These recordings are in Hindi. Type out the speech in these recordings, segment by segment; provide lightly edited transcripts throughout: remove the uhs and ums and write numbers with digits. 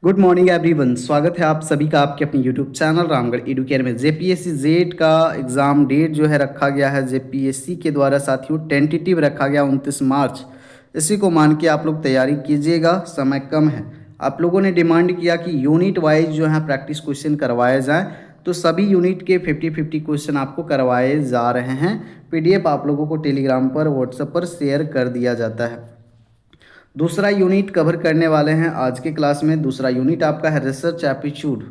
Good morning everyone. स्वागत है आप सभी का आपके अपने यूट्यूब चैनल रामगढ़ एडुकेयर में। जेपीएससी जेड का एग्ज़ाम डेट जो है रखा गया है जेपीएससी के द्वारा साथियों, टेंटेटिव रखा गया 29 मार्च। इसी को मान के आप लोग तैयारी कीजिएगा, समय कम है। आप लोगों ने डिमांड किया कि यूनिट वाइज जो है प्रैक्टिस क्वेश्चन करवाए जाएँ, तो सभी यूनिट के 50-50 क्वेश्चन आपको करवाए जा रहे हैं। पीडीएफ आप लोगों को टेलीग्राम पर व्हाट्सएप पर शेयर कर दिया जाता है। दूसरा यूनिट कवर करने वाले हैं आज के क्लास में। दूसरा यूनिट आपका है रिसर्च एप्टीट्यूड।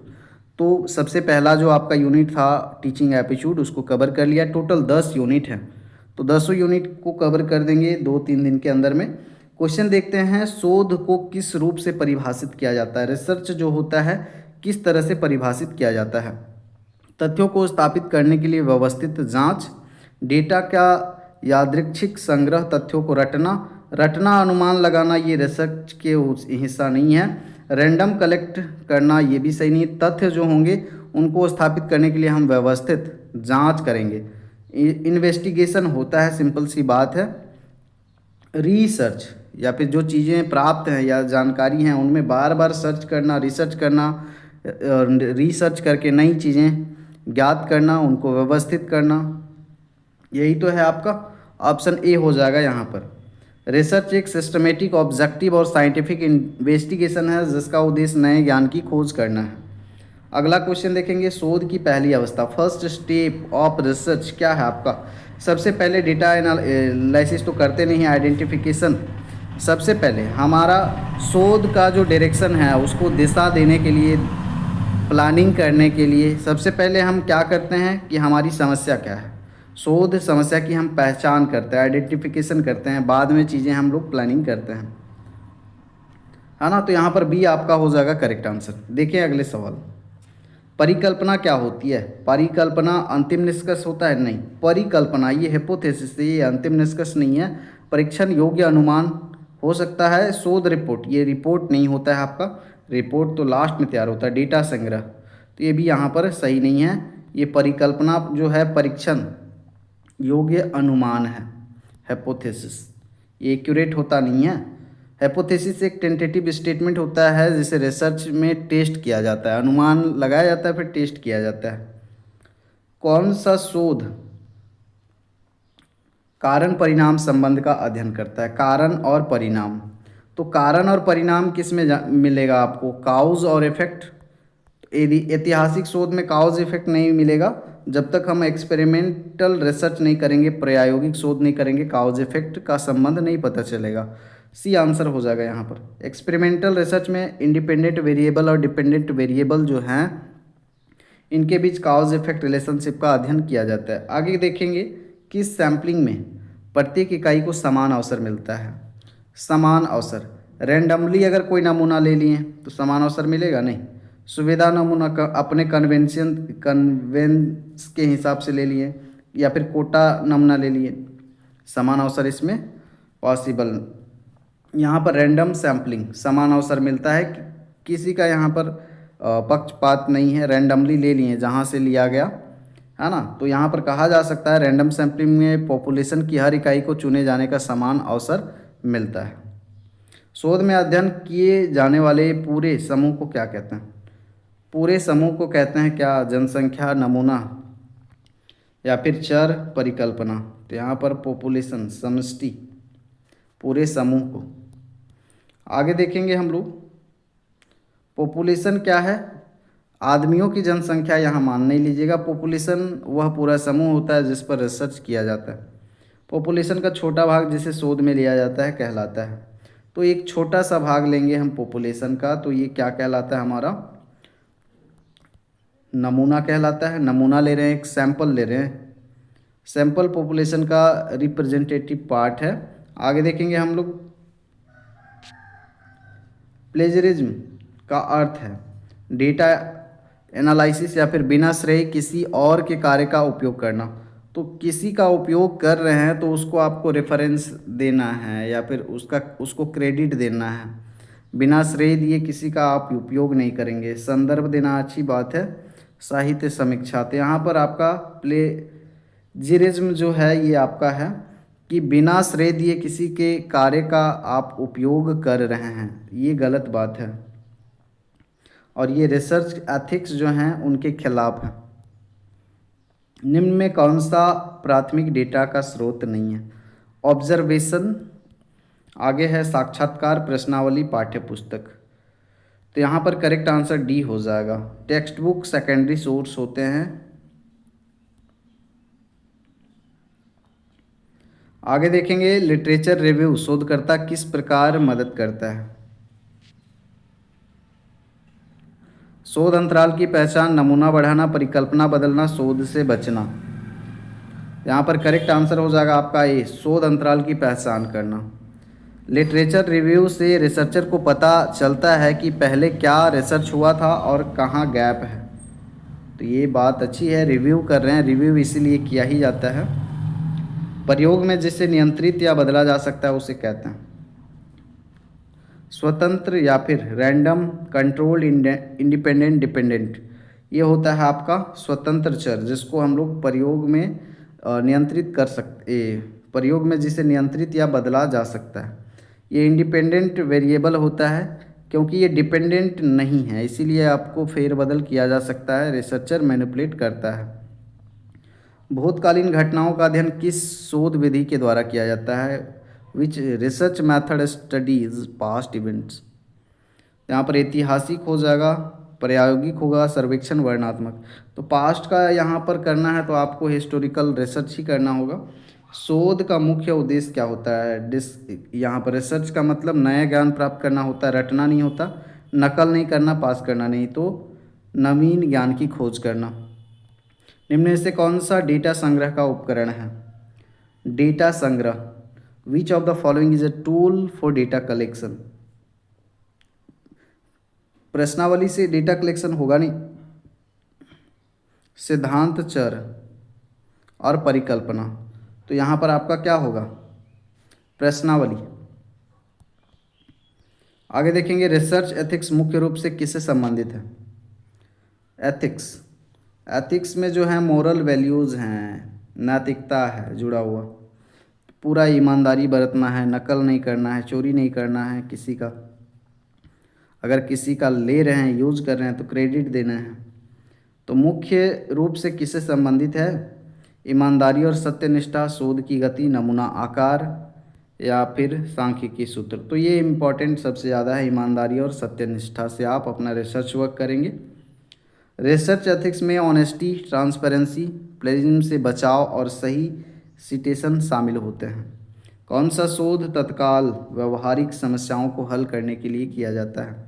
तो सबसे पहला जो आपका यूनिट था टीचिंग एप्टीट्यूड, उसको कवर कर लिया। टोटल 10 यूनिट हैं, तो 10 यूनिट को कवर कर देंगे 2-3 दिन के अंदर में। क्वेश्चन देखते हैं, शोध को किस रूप से परिभाषित किया जाता है। रिसर्च जो होता है किस तरह से परिभाषित किया जाता है। तथ्यों को स्थापित करने के लिए व्यवस्थित जांच, डेटा का यादृच्छिक संग्रह, तथ्यों को रटना। रटना अनुमान लगाना ये रिसर्च के हिस्सा नहीं है। रैंडम कलेक्ट करना ये भी सही नहीं है। तथ्य जो होंगे उनको स्थापित करने के लिए हम व्यवस्थित जांच करेंगे। इन्वेस्टिगेशन होता है, सिंपल सी बात है। रिसर्च या फिर जो चीज़ें प्राप्त हैं या जानकारी हैं उनमें बार बार सर्च करना, रिसर्च करना, रिसर्च करके नई चीज़ें ज्ञात करना, उनको व्यवस्थित करना, यही तो है आपका ऑप्शन ए हो जाएगा यहाँ पर। रिसर्च एक सिस्टमेटिक, ऑब्जेक्टिव और साइंटिफिक इन्वेस्टिगेशन है जिसका उद्देश्य नए ज्ञान की खोज करना है। अगला क्वेश्चन देखेंगे, शोध की पहली अवस्था, फर्स्ट स्टेप ऑफ रिसर्च क्या है आपका। सबसे पहले डेटा एनालिसिस तो करते नहीं, आइडेंटिफिकेशन। सबसे पहले हमारा शोध का जो डायरेक्शन है उसको दिशा देने के लिए, प्लानिंग करने के लिए सबसे पहले हम क्या करते हैं कि हमारी समस्या क्या है। शोध समस्या की हम पहचान करते हैं, आइडेंटिफिकेशन करते हैं, बाद में चीज़ें हम लोग प्लानिंग करते हैं, है ना। तो यहाँ पर बी आपका हो जाएगा करेक्ट आंसर। देखिए अगले सवाल, परिकल्पना क्या होती है। परिकल्पना अंतिम निष्कर्ष होता है, नहीं। परिकल्पना ये हिपोथेसिस है, ये अंतिम निष्कर्ष नहीं है। परीक्षण योग्य अनुमान हो सकता है। शोध रिपोर्ट, ये रिपोर्ट नहीं होता है आपका। रिपोर्ट तो लास्ट में तैयार होता है। डेटा संग्रह, तो ये भी यहाँ पर सही नहीं है। ये परिकल्पना जो है परीक्षण योग्य अनुमान है, हिपोथेसिस, ये एक्यूरेट होता नहीं है। हाइपोथेसिस एक टेंटेटिव स्टेटमेंट होता है जिसे रिसर्च में टेस्ट किया जाता है, अनुमान लगाया जाता है फिर टेस्ट किया जाता है। कौन सा शोध कारण परिणाम संबंध का अध्ययन करता है। कारण और परिणाम, तो कारण और परिणाम किस में मिलेगा आपको, काउज और इफेक्ट। यदि ऐतिहासिक शोध में काउज इफेक्ट नहीं मिलेगा जब तक हम एक्सपेरिमेंटल रिसर्च नहीं करेंगे, प्रायोगिक शोध नहीं करेंगे, काउज इफेक्ट का संबंध नहीं पता चलेगा। सी आंसर हो जाएगा यहाँ पर। एक्सपेरिमेंटल रिसर्च में इंडिपेंडेंट वेरिएबल और डिपेंडेंट वेरिएबल जो हैं इनके बीच काउज इफेक्ट रिलेशनशिप का अध्ययन किया जाता है। आगे देखेंगे, किस सैम्पलिंग में प्रत्येक इकाई को समान अवसर मिलता है। समान अवसर, रैंडमली अगर कोई नमूना ले लिए तो समान अवसर मिलेगा नहीं। सुविधा नमूना का अपने कन्वेंस के हिसाब से ले लिए या फिर कोटा नमूना ले लिए, समान अवसर इसमें पॉसिबल। यहाँ पर रैंडम सैम्पलिंग, समान अवसर मिलता है, किसी का यहाँ पर पक्षपात नहीं है, रैंडमली ले लिए जहाँ से लिया गया, है ना। तो यहाँ पर कहा जा सकता है रैंडम सैम्पलिंग में पॉपुलेशन की हर इकाई को चुने जाने का समान अवसर मिलता है। शोध में अध्ययन किए जाने वाले पूरे समूह को क्या कहते हैं। पूरे समूह को कहते हैं क्या, जनसंख्या, नमूना या फिर चर, परिकल्पना। तो यहाँ पर पॉपुलेशन, समष्टि, पूरे समूह को। आगे देखेंगे हम लोग, पॉपुलेशन क्या है, आदमियों की जनसंख्या यहाँ मान नहीं लीजिएगा। पॉपुलेशन वह पूरा समूह होता है जिस पर रिसर्च किया जाता है। पॉपुलेशन का छोटा भाग जिसे शोध में लिया जाता है कहलाता है। तो एक छोटा सा भाग लेंगे हम पॉपुलेशन का, तो ये क्या कहलाता है हमारा, नमूना कहलाता है। नमूना ले रहे हैं, एक सैंपल ले रहे हैं, सैंपल पॉपुलेशन का रिप्रेजेंटेटिव पार्ट है। आगे देखेंगे हम लोग, प्लेजरिज्म का अर्थ है डेटा एनालिसिस या फिर बिना श्रेय किसी और के कार्य का उपयोग करना। तो किसी का उपयोग कर रहे हैं तो उसको आपको रेफरेंस देना है या फिर उसको क्रेडिट देना है। बिना श्रेय दिए किसी का आप उपयोग नहीं करेंगे। संदर्भ देना अच्छी बात है। साहित्य समीक्षा, तो यहाँ पर आपका प्लेजिरिज्म जो है ये आपका है कि बिना श्रेय दिए किसी के कार्य का आप उपयोग कर रहे हैं, ये गलत बात है। और ये रिसर्च एथिक्स जो हैं उनके खिलाफ हैं। निम्न में कौन सा प्राथमिक डेटा का स्रोत नहीं है? ऑब्जर्वेशन, आगे है साक्षात्कार, प्रश्नावली, पाठ्यपुस्तक। तो यहाँ पर करेक्ट आंसर डी हो जाएगा। टेक्स्ट बुक सेकेंडरी सोर्स होते हैं। आगे देखेंगे लिटरेचर रिव्यू शोधकर्ता किस प्रकार मदद करता है? शोध अंतराल की पहचान, नमूना बढ़ाना, परिकल्पना बदलना, शोध से बचना। यहाँ पर करेक्ट आंसर हो जाएगा आपका ए, शोध अंतराल की पहचान करना। लिटरेचर रिव्यू से रिसर्चर को पता चलता है कि पहले क्या रिसर्च हुआ था और कहाँ गैप है। तो ये बात अच्छी है, रिव्यू कर रहे हैं, रिव्यू इसीलिए किया ही जाता है। प्रयोग में जिसे नियंत्रित या बदला जा सकता है उसे कहते हैं स्वतंत्र या फिर रैंडम, कंट्रोल्ड, इंडिपेंडेंट, डिपेंडेंट। ये होता है आपका स्वतंत्र चर जिसको हम लोग प्रयोग में नियंत्रित कर सकते, प्रयोग में जिसे नियंत्रित या बदला जा सकता है। ये इंडिपेंडेंट वेरिएबल होता है क्योंकि ये डिपेंडेंट नहीं है, इसीलिए आपको फेरबदल किया जा सकता है, रिसर्चर मैनिपुलेट करता है। भूतकालीन घटनाओं का अध्ययन किस शोध विधि के द्वारा किया जाता है? Which research method studies past events. यहाँ पर ऐतिहासिक हो जाएगा, प्रायोगिक होगा, सर्वेक्षण, वर्णनात्मक। तो पास्ट का यहाँ पर करना है तो आपको हिस्टोरिकल रिसर्च ही करना होगा। शोध का मुख्य उद्देश्य क्या होता है? यहाँ पर रिसर्च का मतलब नया ज्ञान प्राप्त करना होता है, रटना नहीं होता, नकल नहीं करना, पास करना नहीं, तो नवीन ज्ञान की खोज करना। निम्न में से कौन सा डेटा संग्रह का उपकरण है? डेटा संग्रह, which of the following is a tool for data collection. प्रश्नावली से डेटा कलेक्शन होगा नहीं। सिद्धांत चर और परिकल्पना, तो यहाँ पर आपका क्या होगा? प्रश्नावली। आगे देखेंगे रिसर्च एथिक्स मुख्य रूप से किससे संबंधित है? एथिक्स, एथिक्स में जो है मोरल वैल्यूज़ हैं, नैतिकता है जुड़ा हुआ, पूरा ईमानदारी बरतना है, नकल नहीं करना है, चोरी नहीं करना है किसी का, अगर किसी का ले रहे हैं, यूज़ कर रहे हैं तो क्रेडिट देना है। तो मुख्य रूप से किससे संबंधित है? ईमानदारी और सत्यनिष्ठा, शोध की गति, नमूना आकार या फिर सांख्यिकी सूत्र। तो ये इम्पोर्टेंट सबसे ज़्यादा है, ईमानदारी और सत्यनिष्ठा से आप अपना रिसर्च वर्क करेंगे। रिसर्च एथिक्स में ऑनेस्टी, ट्रांसपेरेंसी, प्लेजिज्म से बचाव और सही सिटेशन शामिल होते हैं। कौन सा शोध तत्काल व्यवहारिक समस्याओं को हल करने के लिए किया जाता है?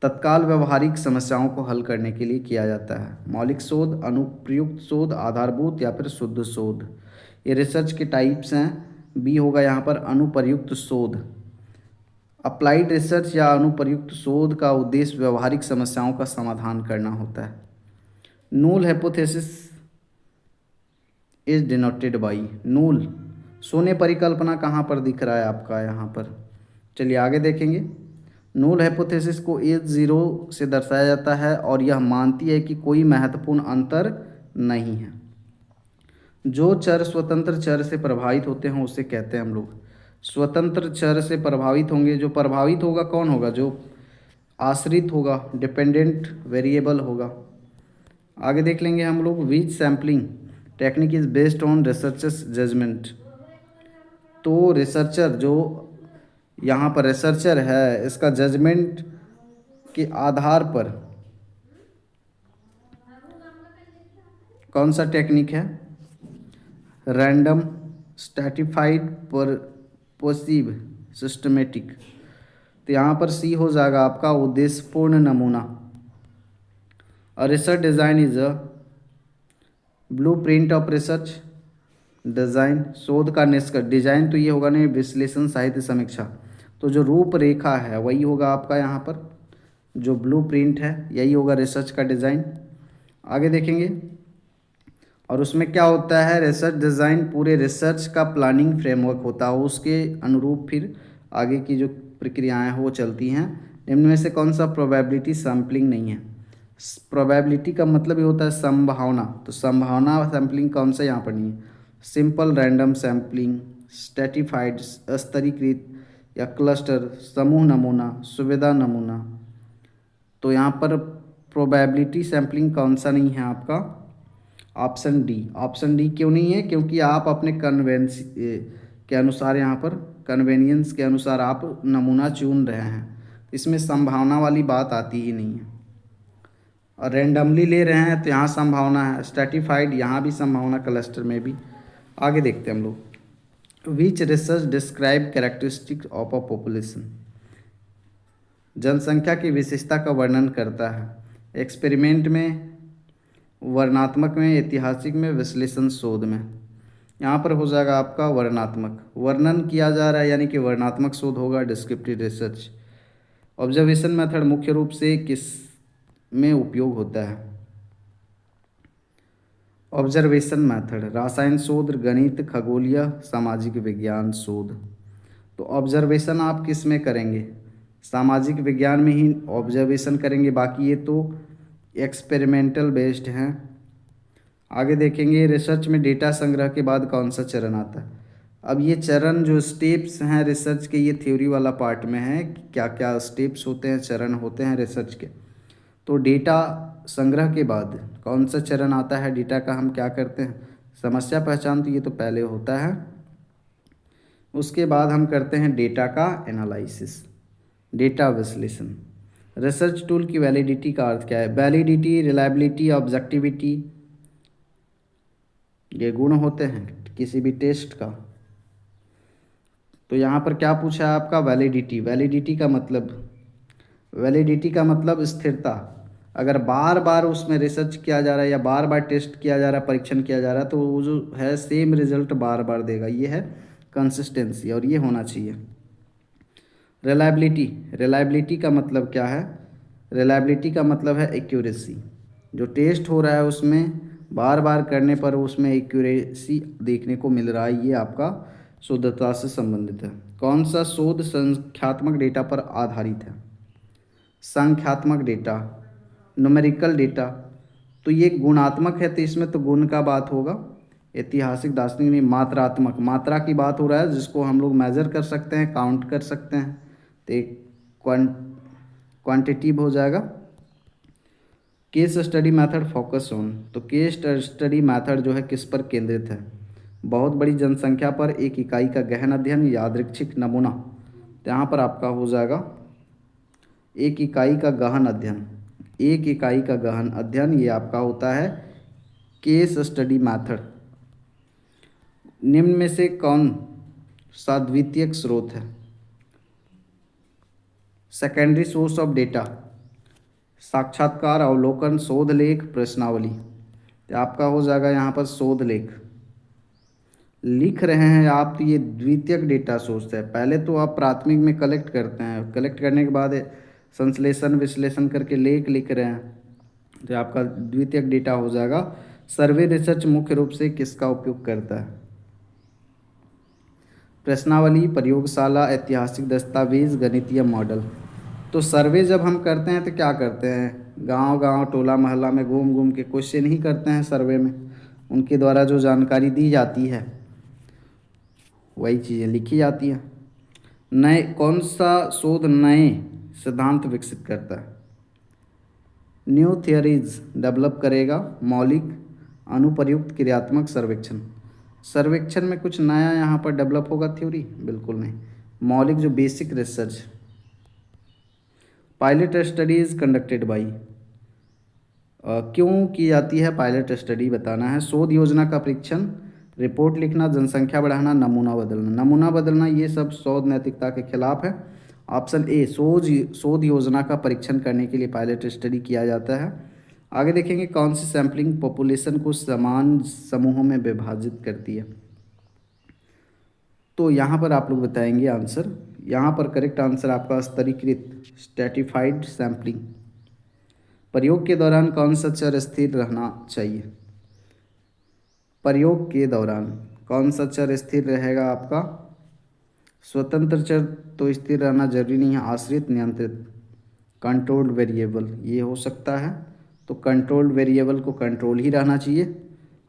तत्काल व्यवहारिक समस्याओं को हल करने के लिए किया जाता है। मौलिक शोध, अनुप्रयुक्त शोध, आधारभूत या फिर शुद्ध शोध। ये रिसर्च के टाइप्स हैं। बी होगा यहाँ पर अनुप्रयुक्त शोध। अप्लाइड रिसर्च या अनुप्रयुक्त शोध का उद्देश्य व्यवहारिक समस्याओं का समाधान करना होता है। नूल हाइपोथेसिस इज डिनोटेड बाई, नूल शून्य परिकल्पना कहाँ पर दिख रहा है आपका यहाँ पर? चलिए आगे देखेंगे। नूल हाइपोथेसिस को एज ज़ीरो से दर्शाया जाता है और यह मानती है कि कोई महत्वपूर्ण अंतर नहीं है। जो चर स्वतंत्र चर से प्रभावित होते हैं उसे कहते हैं हम लोग स्वतंत्र चर से प्रभावित होंगे। जो प्रभावित होगा कौन होगा? जो आश्रित होगा, डिपेंडेंट वेरिएबल होगा। आगे देख लेंगे हम लोग which sampling technique is based on researchers judgement. तो रिसर्चर जो यहाँ पर रिसर्चर है इसका जजमेंट के आधार पर कौन सा टेक्निक है? Random, stratified, purposive, systematic. तो यहाँ पर सी हो जाएगा आपका उद्देश्यपूर्ण नमूना। और research design is a blueprint of research design, शोध का निष्कर्ष। डिजाइन तो ये होगा नहीं, विश्लेषण, साहित्य, समीक्षा। तो जो रूपरेखा है वही होगा आपका यहाँ पर, जो ब्लूप्रिंट है यही होगा रिसर्च का डिज़ाइन। आगे देखेंगे और उसमें क्या होता है? रिसर्च डिज़ाइन पूरे रिसर्च का प्लानिंग फ्रेमवर्क होता है, उसके अनुरूप फिर आगे की जो प्रक्रियाएं हैं वो चलती हैं। निम्न में से कौन सा प्रोबेबिलिटी सैम्पलिंग नहीं है? प्रोबेबिलिटी का मतलब ये होता है संभावना, तो संभावना सैम्पलिंग कौन सा यहाँ पर नहीं है? सिंपल रैंडम सैम्पलिंग, स्ट्रैटिफाइड, स्तरीकृत या क्लस्टर, समूह नमूना, सुविधा नमूना। तो यहाँ पर प्रोबेबिलिटी सैम्पलिंग कौन सा नहीं है आपका? Option D. ऑप्शन डी क्यों नहीं है? क्योंकि आप अपने कन्वेंस के अनुसार, यहाँ पर कन्वेनियंस के अनुसार आप नमूना चुन रहे हैं, इसमें संभावना वाली बात आती ही नहीं है। और रेंडमली ले रहे हैं तो यहाँ संभावना है, स्ट्रेटिफाइड यहाँ भी संभावना, क्लस्टर में भी। आगे देखते हैं हम लोग। Which research describe characteristic of a population, जनसंख्या की विशेषता का वर्णन करता है। एक्सपेरिमेंट में, वर्णनात्मक में, ऐतिहासिक में, विश्लेषण शोध में। यहाँ पर हो जाएगा आपका वर्णनात्मक, वर्णन किया जा रहा है यानी कि वर्णनात्मक शोध होगा, डिस्क्रिप्टिव रिसर्च। ऑब्जर्वेशन मेथड मुख्य रूप से किस में उपयोग होता है? ऑब्जर्वेशन मेथड रासायन शोध, गणित, खगोलीय, सामाजिक विज्ञान शोध। तो ऑब्जर्वेशन आप किस में करेंगे? सामाजिक विज्ञान में ही ऑब्जर्वेशन करेंगे, बाकी ये तो एक्सपेरिमेंटल बेस्ड हैं। आगे देखेंगे रिसर्च में डेटा संग्रह के बाद कौन सा चरण आता है? अब ये चरण जो स्टेप्स हैं रिसर्च के, ये थ्योरी वाला पार्ट में है, क्या क्या स्टेप्स होते हैं, चरण होते हैं रिसर्च के। तो डेटा संग्रह के बाद कौन सा चरण आता है? डेटा का हम क्या करते हैं? समस्या पहचान, तो ये तो पहले होता है। उसके बाद हम करते हैं डेटा का एनालिसिस, डेटा विश्लेषण। रिसर्च टूल की वैलिडिटी का अर्थ क्या है? वैलिडिटी, रिलायबिलिटी, ऑब्जेक्टिविटी, ये गुण होते हैं किसी भी टेस्ट का। तो यहाँ पर क्या पूछा है आपका? वैलिडिटी। वैलिडिटी का मतलब स्थिरता। अगर बार बार उसमें रिसर्च किया जा रहा है या बार बार टेस्ट किया जा रहा है, परीक्षण किया जा रहा है, तो वो जो है सेम रिजल्ट बार बार देगा, ये है कंसिस्टेंसी, और ये होना चाहिए। रिलायबिलिटी का मतलब क्या है? रिलायबिलिटी का मतलब है एक्यूरेसी। जो टेस्ट हो रहा है उसमें बार बार करने पर उसमें एक्यूरेसी देखने को मिल रहा है, ये आपका शुद्धता से संबंधित है। कौन सा शोध संख्यात्मक डेटा पर आधारित है? संख्यात्मक डेटा, न्यूमेरिकल डेटा। तो ये गुणात्मक है तो इसमें तो गुण का बात होगा। ऐतिहासिक, दार्शनिक नहीं, मात्रात्मक, मात्रा की बात हो रहा है जिसको हम लोग मेजर कर सकते हैं, काउंट कर सकते हैं, तो एक क्वांटिटिव हो जाएगा। Case study method focus on, तो केस स्टडी मेथड जो है किस पर केंद्रित है? बहुत बड़ी जनसंख्या पर एक इकाई का गहन अध्ययन, यादृच्छिक नमूना। तो यहाँ पर आपका हो जाएगा एक इकाई का गहन अध्ययन। एक इकाई का गहन अध्ययन ये आपका होता है केस स्टडी मेथड। निम्न में से कौन सा द्वितीयक स्रोत है? सेकेंडरी सोर्स ऑफ डेटा, साक्षात्कार, अवलोकन, शोध लेख, प्रश्नावली। तो आपका हो जाएगा यहाँ पर शोध लेख। लिख रहे हैं आप तो ये द्वितीयक डेटा सोर्स है। पहले तो आप प्राथमिक में कलेक्ट करते हैं, कलेक्ट करने के बाद संश्लेषण विश्लेषण करके लेख लिख रहे हैं, तो आपका द्वितीयक डेटा हो जाएगा। सर्वे रिसर्च मुख्य रूप से किसका उपयोग करता है? प्रश्नावली, प्रयोगशाला, ऐतिहासिक दस्तावेज, गणितीय मॉडल। तो सर्वे जब हम करते हैं तो क्या करते हैं? गांव गांव, टोला मोहल्ला में घूम घूम के क्वेश्चन ही करते हैं सर्वे में। उनके द्वारा जो जानकारी दी जाती है वही चीज़ें लिखी जाती हैं। नए, कौन सा शोध नए सिद्धांत विकसित करता है? न्यू थियरीज डेवलप करेगा। मौलिक, अनुप्रयुक्त, क्रियात्मक, सर्वेक्षण। सर्वेक्षण में कुछ नया यहाँ पर डेवलप होगा थ्योरी? बिल्कुल नहीं। मौलिक जो basic research. Pilot study is conducted by, क्यों की जाती है पायलट स्टडी बताना है। शोध योजना का परीक्षण, रिपोर्ट लिखना, जनसंख्या बढ़ाना, नमूना बदलना। नमूना बदलना ये सब शोध नैतिकता के खिलाफ है। ऑप्शन ए, शोध योजना का परीक्षण करने के लिए पायलट स्टडी किया जाता है। आगे देखेंगे कौन सी सैम्पलिंग पॉपुलेशन को समान समूहों में विभाजित करती है। तो यहाँ पर आप लोग बताएंगे आंसर। यहाँ पर करेक्ट आंसर आपका स्तरीकृत, स्ट्रैटिफाइड सैम्पलिंग। प्रयोग के दौरान कौन सा चर स्थिर रहना चाहिए? प्रयोग के दौरान कौन सा चर स्थिर रहेगा आपका? स्वतंत्र चर तो स्थिर रहना जरूरी नहीं है। आश्रित, नियंत्रित, कंट्रोल्ड वेरिएबल ये हो सकता है, तो कंट्रोल्ड वेरिएबल को कंट्रोल ही रहना चाहिए।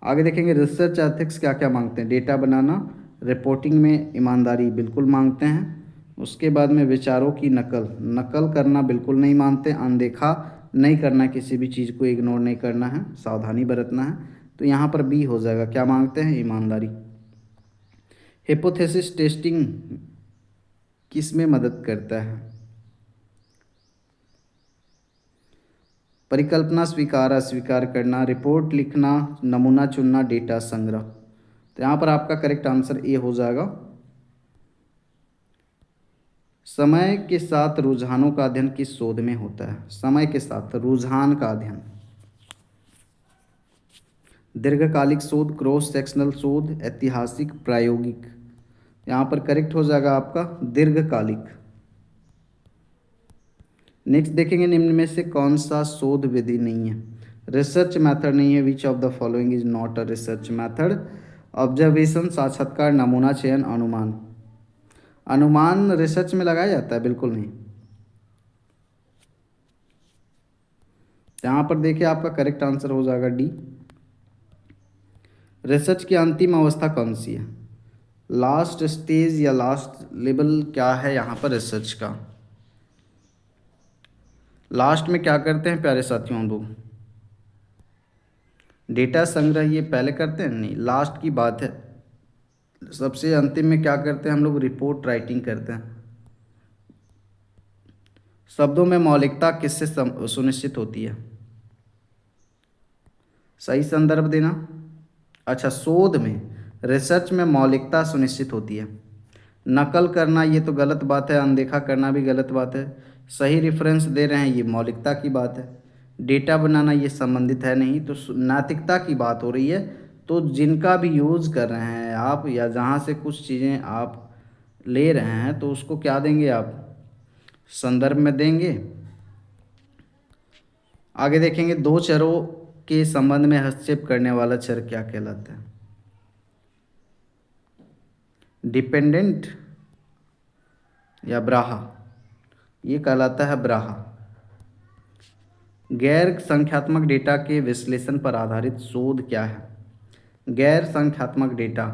आगे देखेंगे रिसर्च एथिक्स क्या क्या मांगते हैं। डेटा बनाना, रिपोर्टिंग में ईमानदारी बिल्कुल मांगते हैं। उसके बाद में विचारों की नकल, नकल करना बिल्कुल नहीं मानते, अनदेखा नहीं करना, किसी भी चीज़ को इग्नोर नहीं करना है, सावधानी बरतना है। तो यहाँ पर बी हो जाएगा। क्या मांगते हैं? ईमानदारी। हिपोथेसिस टेस्टिंग किस में मदद करता है? परिकल्पना स्वीकार अस्वीकार करना, रिपोर्ट लिखना, नमूना चुनना, डेटा संग्रह। तो यहाँ पर आपका करेक्ट आंसर ए हो जाएगा। समय के साथ रुझानों का अध्ययन किस शोध में होता है? समय के साथ रुझान का अध्ययन। दीर्घकालिक शोध, क्रॉस सेक्शनल शोध, ऐतिहासिक, प्रायोगिक। यहाँ पर करेक्ट हो जाएगा आपका दीर्घकालिक। नेक्स्ट देखेंगे, निम्न में से कौन सा शोध विधि नहीं है? रिसर्च मेथड नहीं है। Which of the following is not a research method? Observation, साक्षात्कार, नमूना चयन, अनुमान। अनुमान रिसर्च में लगाया जाता है? बिल्कुल नहीं। यहाँ पर देखिए आपका करेक्ट आंसर हो जाएगा डी। रिसर्च की अंतिम अवस्था कौन सी है? लास्ट स्टेज या लास्ट लेवल क्या है यहाँ पर रिसर्च का? लास्ट में क्या करते हैं प्यारे साथियों हम लोग? डेटा संग्रह ये पहले करते हैं? नहीं, लास्ट की बात है। सबसे अंतिम में क्या करते हैं हम लोग? रिपोर्ट राइटिंग करते हैं। शब्दों में मौलिकता किससे सुनिश्चित होती है? सही संदर्भ देना। अच्छा, शोध में, रिसर्च में मौलिकता सुनिश्चित होती है। नकल करना ये तो गलत बात है, अनदेखा करना भी गलत बात है। सही रेफरेंस दे रहे हैं, ये मौलिकता की बात है। डेटा बनाना ये संबंधित है नहीं, तो नैतिकता की बात हो रही है। तो जिनका भी यूज़ कर रहे हैं आप, या जहाँ से कुछ चीज़ें आप ले रहे हैं, तो उसको क्या देंगे आप? संदर्भ में देंगे। आगे देखेंगे, दो चरों के संबंध में हस्तक्षेप करने वाला चर क्या कहलाता है? डिपेंडेंट या ब्राहा? ये कहलाता है ब्राहा। गैर संख्यात्मक डेटा के विश्लेषण पर आधारित शोध क्या है? गैर संख्यात्मक डेटा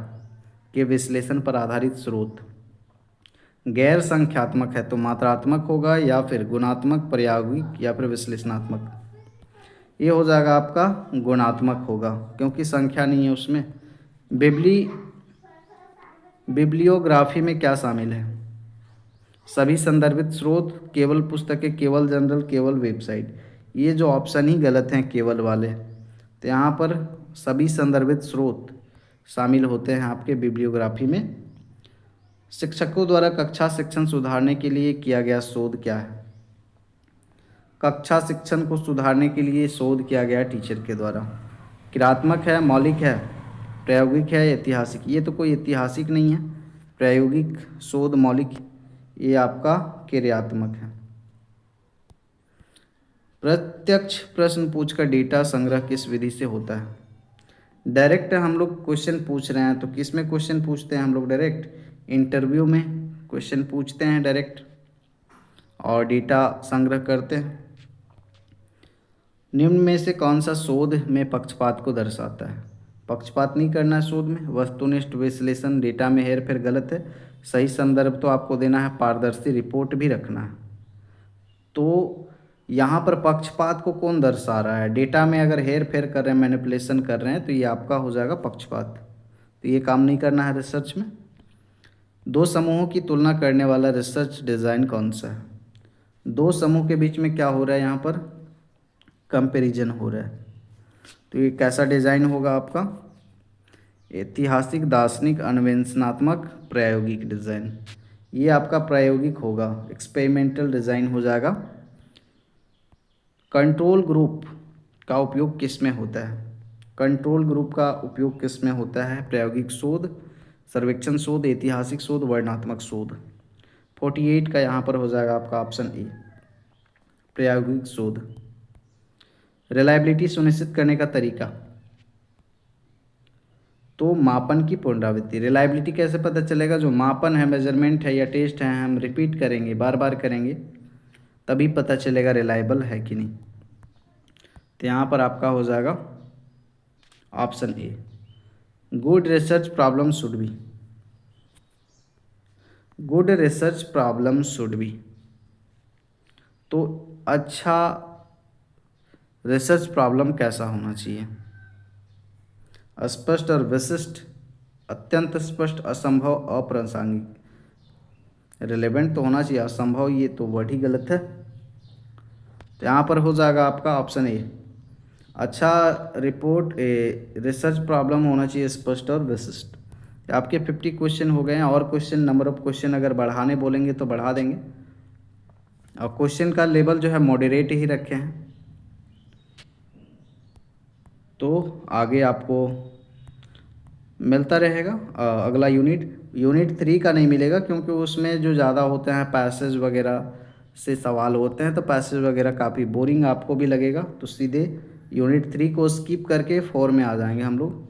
के विश्लेषण पर आधारित स्रोत। गैर संख्यात्मक है तो मात्रात्मक होगा, या फिर गुणात्मक, प्रायोगिक, या फिर विश्लेषणात्मक। ये हो जाएगा आपका गुणात्मक होगा, क्योंकि संख्या नहीं है उसमें। बिब्लियोग्राफी में क्या शामिल है? सभी संदर्भित स्रोत, केवल पुस्तकें, केवल जर्नल, केवल वेबसाइट। ये जो ऑप्शन ही गलत हैं केवल वाले। तो यहाँ पर सभी संदर्भित स्रोत शामिल होते हैं आपके बिब्लियोग्राफी में। शिक्षकों द्वारा कक्षा शिक्षण सुधारने के लिए किया गया शोध क्या है? कक्षा शिक्षण को सुधारने के लिए शोध किया गया टीचर के द्वारा। क्रियात्मक है, मौलिक है, प्रायोगिक है, ऐतिहासिक? ये तो कोई ऐतिहासिक नहीं है। प्रायोगिक, शोध, मौलिक, ये आपका क्रियात्मक है। प्रत्यक्ष प्रश्न पूछकर डेटा संग्रह किस विधि से होता है? डायरेक्ट हम लोग क्वेश्चन पूछ रहे हैं, तो किस में क्वेश्चन पूछते हैं हम लोग? डायरेक्ट इंटरव्यू में क्वेश्चन पूछते हैं डायरेक्ट, और डेटा संग्रह करते हैं। निम्न में से कौन सा शोध में पक्षपात को दर्शाता है? पक्षपात नहीं करना है शोध में। वस्तुनिष्ठ विश्लेषण, डेटा में हेरफेर गलत है। सही संदर्भ तो आपको देना है, पारदर्शी रिपोर्ट भी रखना है। तो यहाँ पर पक्षपात को कौन दर्शा रहा है? डेटा में अगर हेर फेर कर रहे हैं, मैनिपुलेशन कर रहे हैं, तो ये आपका हो जाएगा पक्षपात। तो ये काम नहीं करना है रिसर्च में। दो समूहों की तुलना करने वाला रिसर्च डिज़ाइन कौन सा है? दो समूह के बीच में क्या हो रहा है? यहाँ पर कंपैरिजन हो रहा है। तो ये कैसा डिज़ाइन होगा आपका? ऐतिहासिक, दार्शनिक, अन्वेषणात्मक, प्रायोगिक डिज़ाइन। ये आपका प्रायोगिक होगा, एक्सपेरिमेंटल डिज़ाइन हो जाएगा। कंट्रोल ग्रुप का उपयोग किस में होता है? कंट्रोल ग्रुप का उपयोग किस में होता है? प्रायोगिक शोध, सर्वेक्षण शोध, ऐतिहासिक शोध, वर्णनात्मक शोध। 48 का यहाँ पर हो जाएगा आपका ऑप्शन ए, प्रायोगिक शोध। रिलायबिलिटी सुनिश्चित करने का तरीका, तो मापन की पुनरावृत्ति। रिलायबिलिटी कैसे पता चलेगा? जो मापन है, मेजरमेंट है या टेस्ट है, हम रिपीट करेंगे, बार बार करेंगे, तभी पता चलेगा रिलायबल है कि नहीं। तो यहाँ पर आपका हो जाएगा option A, good research problem should be. Good research problem should be. तो अच्छा रिसर्च प्रॉब्लम कैसा होना चाहिए? स्पष्ट और विशिष्ट, अत्यंत स्पष्ट, असंभव, अप्रासंगिक। रिलेवेंट तो होना चाहिए, असंभव ये तो वर्ड ही गलत है। तो यहाँ पर हो जाएगा आपका ऑप्शन ए। अच्छा रिपोर्ट रिसर्च प्रॉब्लम होना चाहिए स्पष्ट और विशिष्ट। आपके 50 क्वेश्चन हो गए हैं, और क्वेश्चन नंबर ऑफ क्वेश्चन अगर बढ़ाने बोलेंगे तो बढ़ा देंगे। और क्वेश्चन का लेवल जो है मॉडरेट ही रखे हैं। तो आगे आपको मिलता रहेगा अगला यूनिट 3 का नहीं मिलेगा, क्योंकि उसमें जो ज़्यादा होते हैं पैसेज वगैरह से सवाल होते हैं, तो पैसेज वगैरह काफ़ी बोरिंग आपको भी लगेगा। तो सीधे यूनिट 3 को स्किप करके 4 में आ जाएंगे हम लोग।